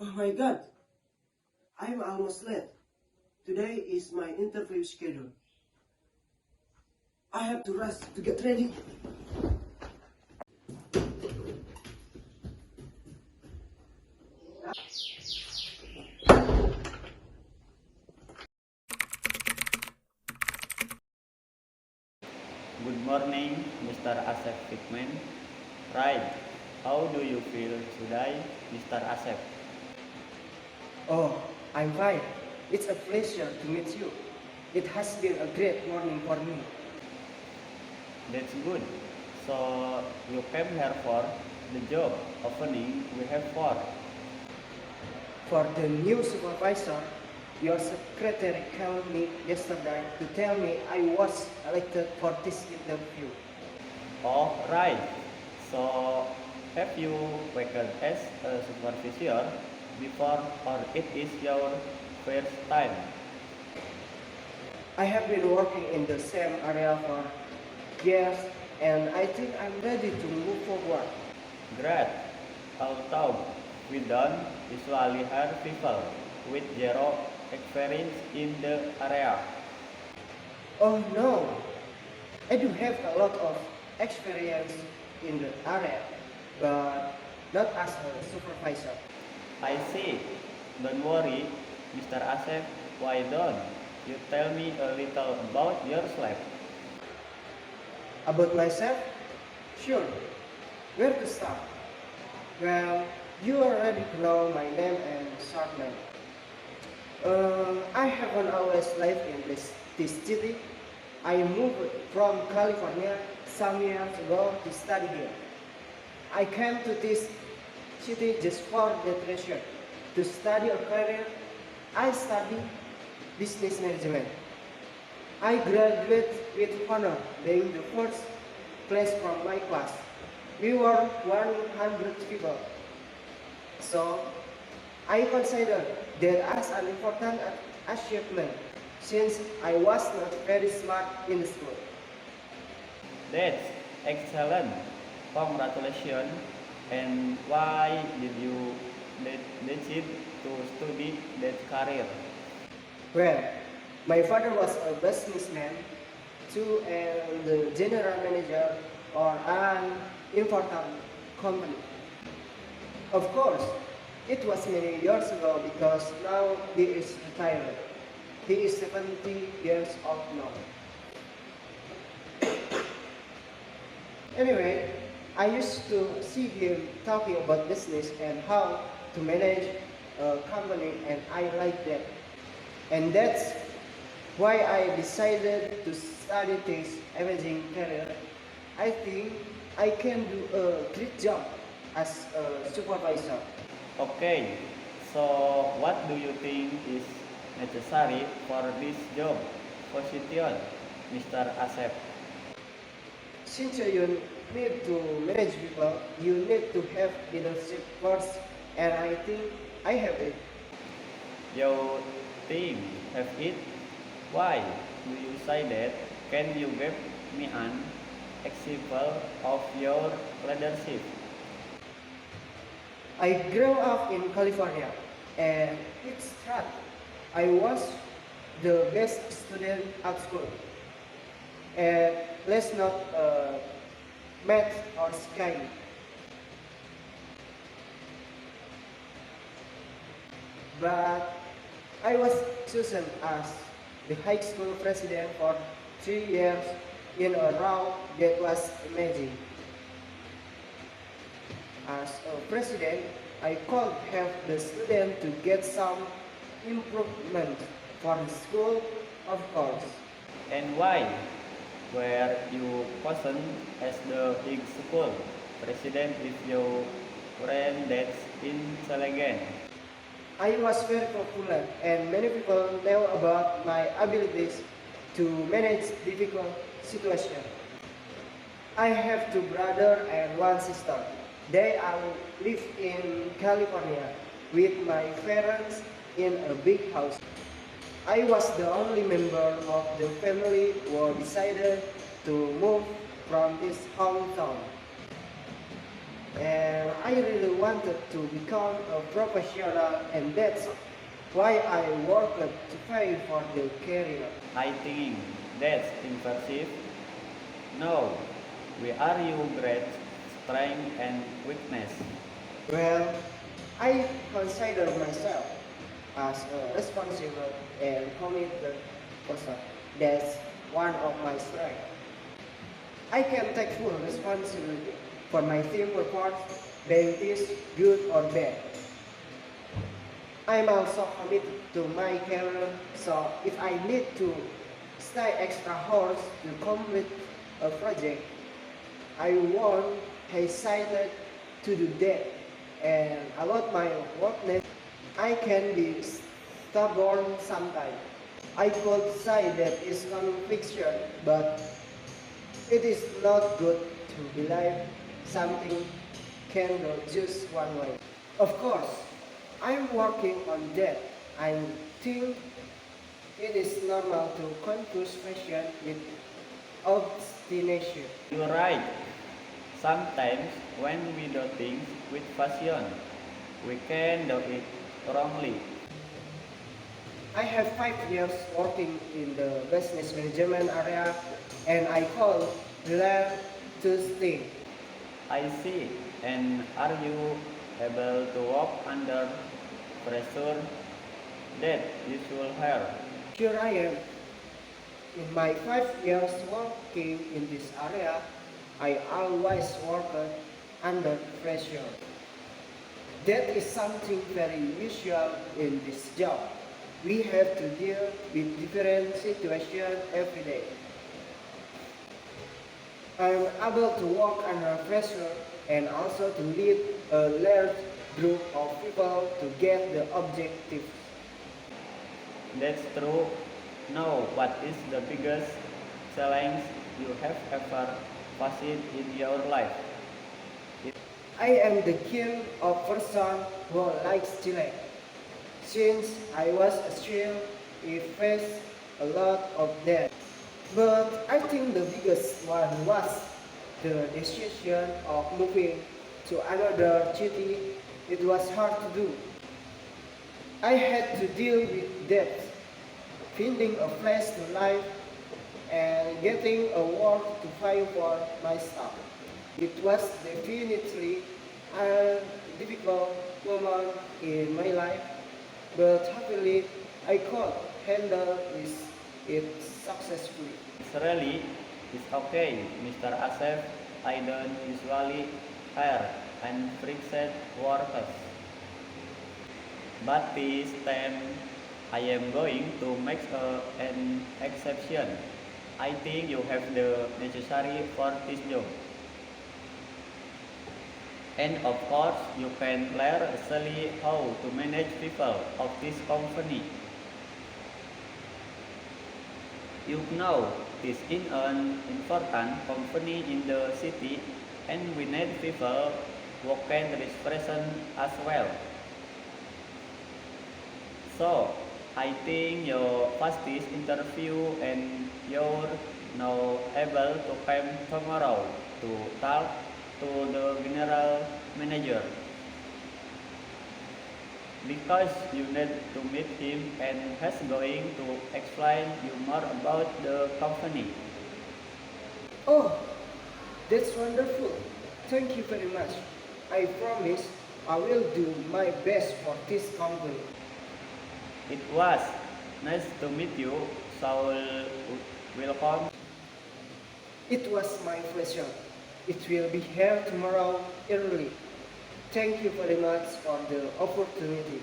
Oh my god, I'm almost late. Today is my interview schedule. I have to rush to get ready. Good morning, Mr. Asep Fitman. Right. How do you feel today, Mr. Asep? Oh, I'm fine. It's a pleasure to meet you. It has been a great morning for me. That's good. So you came here for the job opening we have for. For the new supervisor, your secretary called me yesterday to tell me I was elected for this interview. Oh, right. So have you worked as a supervisor before or it is your first time? I have been working in the same area for years and I think I'm ready to move forward. Great. Although we don't usually hire people with zero experience in the area. Oh no, I do have a lot of experience in the area, but not as a supervisor. I see. Don't worry, Mr. Asef. Why don't you tell me a little about yourself? About myself? Sure. Where to start? Well, you already know my name and surname. I haven't always lived in this city. I moved from California some years ago to study here. I came to this city just for the treasure. To study a career, I studied business management. I graduated with honor, being the first place from my class. We were 100 people. So I consider that as an important achievement since I was not very smart in school. That's excellent. Congratulations. And why did you decide to study that career? Well, my father was a businessman too and the general manager of an important company. Of course, it was many years ago because now he is retired. He is 70 years old now. Anyway, I used to see him talking about business and how to manage a company and I like that. And that's why I decided to study this amazing career. I think I can do a great job as a supervisor. Okay, so what do you think is necessary for this job position, Mr. Asep? Since you need to manage people, you need to have leadership first, and I think I have it. Your team have it? Why do you say that? Can you give me an example of your leadership? I grew up in California, and it's hard. I was the best student at school, and let's not math or sky. But I was chosen as the high school president for 3 years in a row. That was amazing. As a president, I could help the student to get some improvement for the school, of course. And why were you chosen as the big school president if you ran that's intelligent? I was very popular and many people know about my abilities to manage difficult situations. I have two brothers and one sister. They all live in California with my parents in a big house. I was the only member of the family who decided to move from this hometown. and I really wanted to become a professional, and that's why I worked to pay for the career. I think that's impressive. Now, where are your great strength and weakness? Well, I consider myself as a responsible and committed person. That's one of my strengths. I can take full responsibility for my team performance, being this good or bad. I'm also committed to my career, so if I need to stay extra hours to complete a project, I won't hesitate to do that. And about my workness, I can be stubborn sometimes. I could say that it's non-fiction, but it is not good to believe something can go just one way. Of course, I'm working on that. I think it is normal to confuse passion with obstination. You're right. Sometimes when we do things with passion, we can do it wrongly. I have 5 years working in the business management area, and I call learn to think. I see. And are you able to work under pressure that you should have? Sure I am. In my 5 years working in this area, I always worked under pressure. That is something very usual in this job. We have to deal with different situations every day. I'm able to work under pressure and also to lead a large group of people to get the objective. That's true. Now, what is the biggest challenge you have ever faced in your life? I am the kind of person who likes chilling. Since I was a child, I faced a lot of that. But I think the biggest one was the decision of moving to another city. It was hard to do. I had to deal with that, finding a place to live and getting a work to pay for my stuff. It was definitely a difficult moment in my life, but happily I could handle it successfully. Really, it's okay, Mr. Asef. I don't usually hire and fixed workers. But this time I am going to make an exception. I think you have the necessary for this job. And of course, you can learn easily how to manage people of this company. You know, this is an important company in the city, and we need people who can represent as well. So, I think you pass this interview and you're now able to come tomorrow to talk to the general manager because you need to meet him and he's going to explain you more about the company. Oh, that's wonderful. Thank you very much. I promise I will do my best for this company. It was nice to meet you, Saul. Welcome. It was my pleasure. It will be here tomorrow early. Thank you very much for the opportunity.